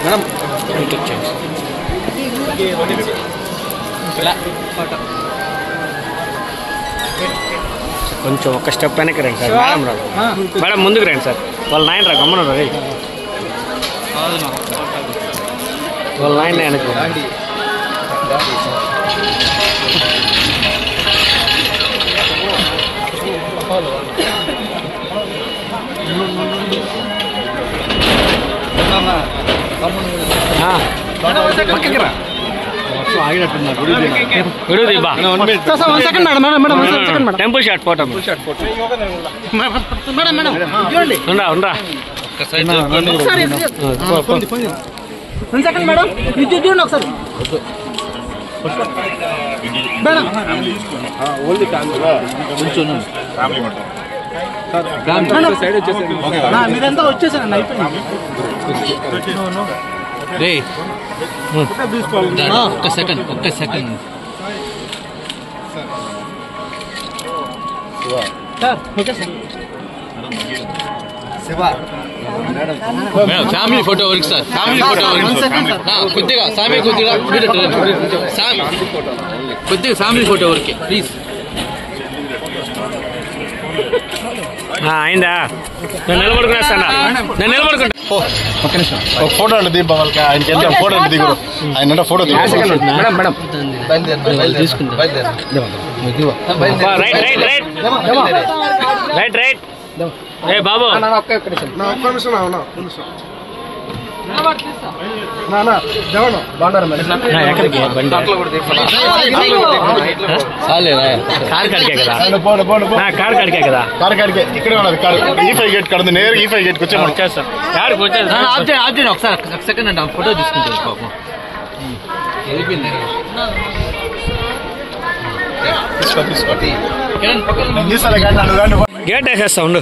Madam కొంచెం ఒక step వెనక్కి రండి సార్. మేడం రాదు మేడం, ముందుకు రండి సార్. వాళ్ళ నాయన రా, గమ్మన రా. వాళ్ళ నాయన వెనక్కి పక్కకి రా. Temple shot photo. మీరంతా వచ్చేసారండి, అయిపోయింది. ఒక్క సెకండ్ ఫ్యామిలీ ఫోటో వరకు సార్. ఫ్యామిలీ ఫోటో కొద్దిగా సామి కొద్దిగా ఫ్యామిలీ ఫోటో వరకే ప్లీజ్. అయిందా? నేను నిలబడుకునేస్తాను. నేను నిలబడుకుంటా. ఒక్క నిమిషం ఒక ఫోటో అండి దీప వాళ్ళకి. ఆయనకి ఎంత ఫోటో అండి దిగురు. ఆయన ఫోటో దిగు. మేడం మేడం తీసుకుంటా. Right right right right right. ఏ బాబు ఎక్కడికి? కార్ కాడికే కదా. కార్ కాడికే కదా. కార్ కాడికే ఇక్కడే ఉన్నది. E5 గేట్ కడుతుంది. నేరు E5 గేట్ వచ్చేస్తాం. యాడికి వచ్చేది? ఒకసారి సెకండ్ అంటే ఫోటో తీసుకుంటాను పాపం. గేట్ వేసేస్తా ఉండు.